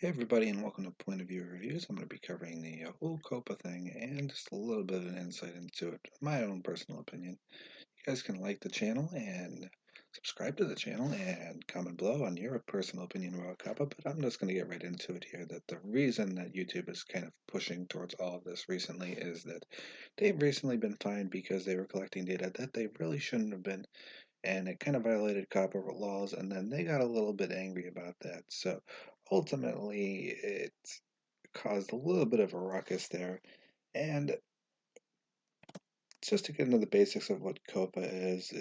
Hey everybody, and welcome to Point of View Reviews. I'm going to be covering the whole Coppa thing and just a little bit of an insight into it, my own personal opinion. You guys can like the channel and subscribe to the channel and comment below on your personal opinion about Coppa, but I'm just going to get right into it here. That the reason that YouTube is kind of pushing towards all of this recently is that they've recently been fined because they were collecting data that they really shouldn't have been, and it kind of violated copyright laws, and then they got a little bit angry about that. So ultimately, it caused a little bit of a ruckus there. And just to get into the basics of what COPA is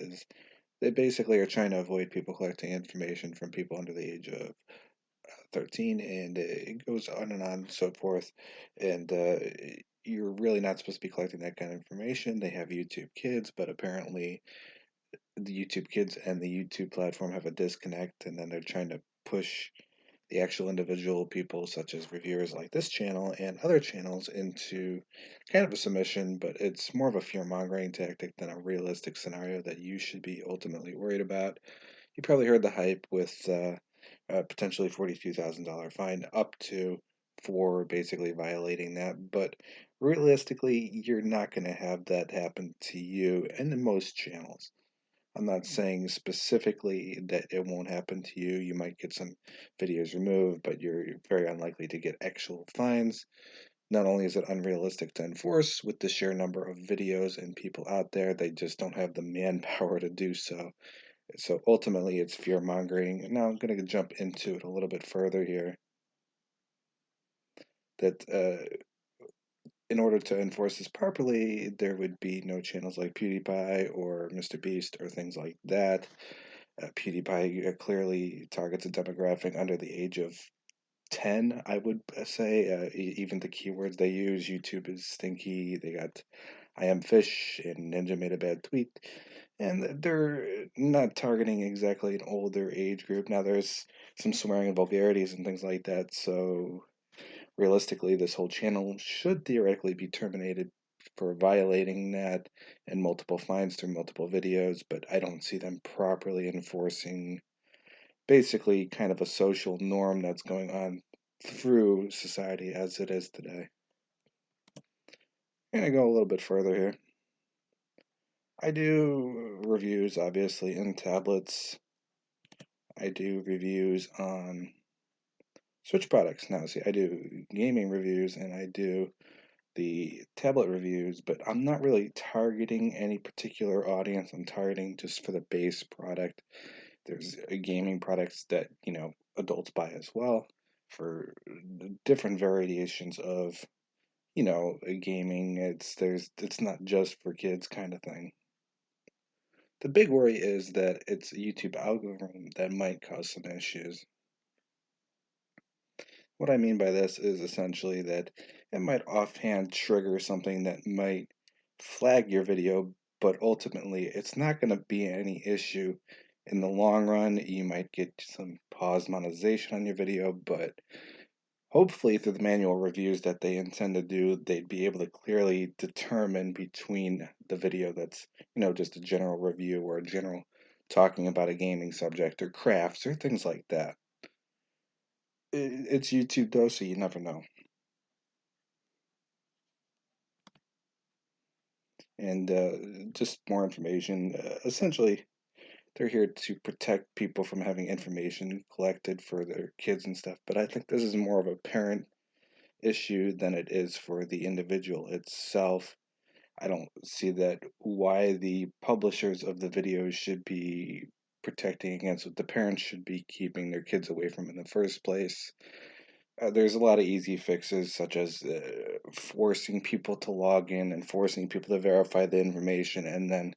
they basically are trying to avoid people collecting information from people under the age of 13, and it goes on and so forth. And you're really not supposed to be collecting that kind of information. They have YouTube Kids, but apparently the YouTube Kids and the YouTube platform have a disconnect, and then they're trying to push the actual individual people, such as reviewers like this channel and other channels, into kind of a submission, but it's more of a fear mongering tactic than a realistic scenario that you should be ultimately worried about. You probably heard the hype with a potentially $42,000 fine up to for basically violating that, but realistically, you're not going to have that happen to you and in most channels. I'm not saying specifically that it won't happen to you. You might get some videos removed, but you're very unlikely to get actual fines. Not only is it unrealistic to enforce with the sheer number of videos and people out there, they just don't have the manpower to do so. So ultimately, it's fear mongering. Now I'm going to jump into it a little bit further here. That in order to enforce this properly, there would be no channels like PewdiePie or Mrbeast or things like that. PewDiePie clearly targets a demographic under the age of 10, I would say. Even the keywords they use, YouTube is stinky. They got I am fish and Ninja made a bad tweet. And they're not targeting exactly an older age group. Now, there's some swearing and vulgarities and things like that, so realistically, this whole channel should theoretically be terminated for violating that and multiple fines through multiple videos, but I don't see them properly enforcing basically kind of a social norm that's going on through society as it is today. I'm going to go a little bit further here. I do reviews, obviously, in tablets. I do reviews on Switch products. Now, see, I do gaming reviews and I do the tablet reviews, but I'm not really targeting any particular audience. I'm targeting just for the base product. There's gaming products that, adults buy as well for different variations of, gaming. It's not just for kids kind of thing. The big worry is that it's a YouTube algorithm that might cause some issues. What I mean by this is essentially that it might offhand trigger something that might flag your video, but ultimately it's not going to be any issue in the long run. You might get some paused monetization on your video, but hopefully through the manual reviews that they intend to do, they'd be able to clearly determine between the video that's, just a general review or a general talking about a gaming subject or crafts or things like that. It's YouTube though, so you never know. And just more information. Essentially, they're here to protect people from having information collected for their kids and stuff. But I think this is more of a parent issue than it is for the individual itself. I don't see that why the publishers of the videos should be protecting against what the parents should be keeping their kids away from in the first place. There's a lot of easy fixes, such as forcing people to log in and forcing people to verify the information and then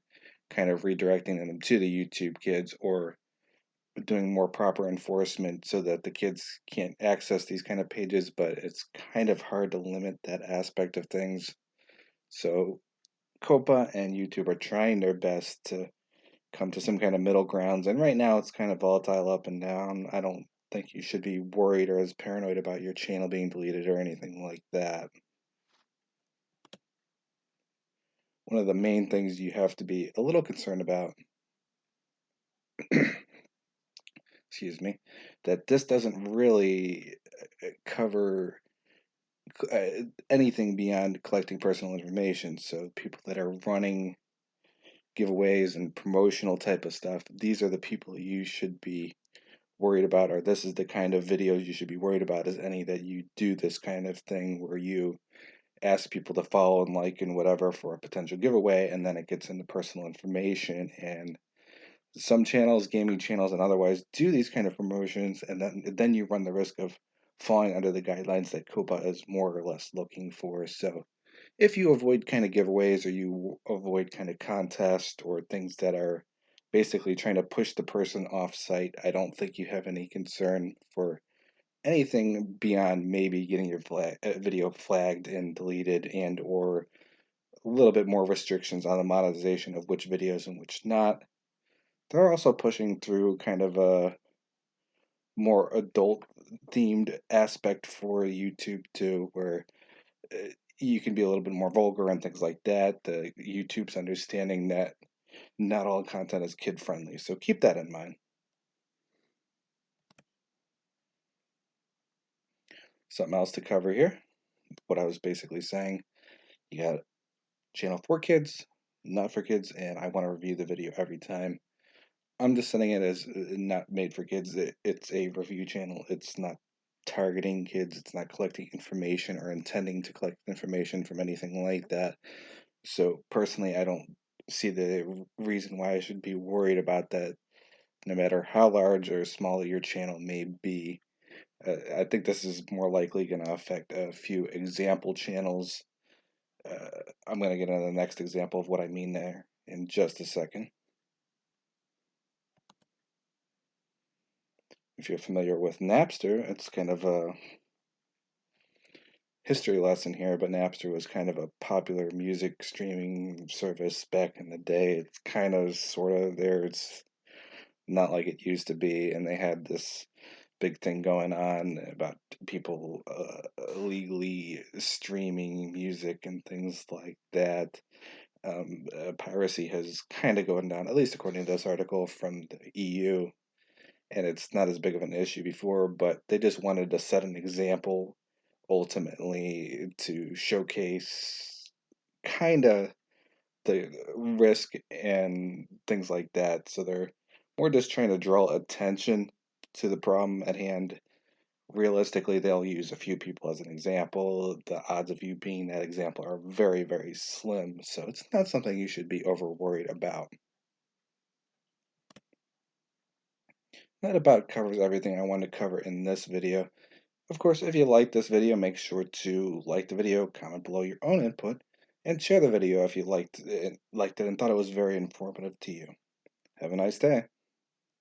kind of redirecting them to the YouTube Kids, or doing more proper enforcement so that the kids can't access these kind of pages, but it's kind of hard to limit that aspect of things. So Copa and YouTube are trying their best to come to some kind of middle grounds. And right now it's kind of volatile up and down. I don't think you should be worried or as paranoid about your channel being deleted or anything like that. One of the main things you have to be a little concerned about, excuse me, that this doesn't really cover anything beyond collecting personal information. So people that are running giveaways and promotional type of stuff, these are the people you should be worried about, or this is the kind of videos you should be worried about, is any that you do this kind of thing where you ask people to follow and like and whatever for a potential giveaway, and then it gets into personal information. And some channels, gaming channels and otherwise, do these kind of promotions, and then you run the risk of falling under the guidelines that Copa is more or less looking for. So if you avoid kind of giveaways, or you avoid kind of contests or things that are basically trying to push the person off site, I don't think you have any concern for anything beyond maybe getting your video flagged and deleted, and or a little bit more restrictions on the monetization of which videos and which not. They're also pushing through kind of a more adult themed aspect for YouTube too, where uh, you can be a little bit more vulgar and things like that. The YouTube's understanding that not all content is kid friendly, so keep that in mind. Something else to cover here. What I was basically saying, you got channel for kids, not for kids, and I want to review the video every time. I'm just setting it as not made for kids. It's a review channel. It's not targeting kids. It's not collecting information or intending to collect information from anything like that. So personally, I don't see the reason why I should be worried about that, no matter how large or small your channel may be. I think this is more likely going to affect a few example channels. I'm going to get into the next example of what I mean there in just a second. If you're familiar with Napster, it's kind of a history lesson here, but Napster was kind of a popular music streaming service back in the day. It's kind of sort of there. It's not like it used to be, and they had this big thing going on about people illegally streaming music and things like that. Piracy has kind of gone down, at least according to this article from the EU, and it's not as big of an issue before, but they just wanted to set an example ultimately to showcase kind of the risk and things like that. So they're more just trying to draw attention to the problem at hand. Realistically, they'll use a few people as an example. The odds of you being that example are very, very slim. So it's not something you should be over worried about. That about covers everything I wanted to cover in this video. Of course, if you like this video, make sure to like the video, comment below your own input, and share the video if you liked it and thought it was very informative to you. Have a nice day.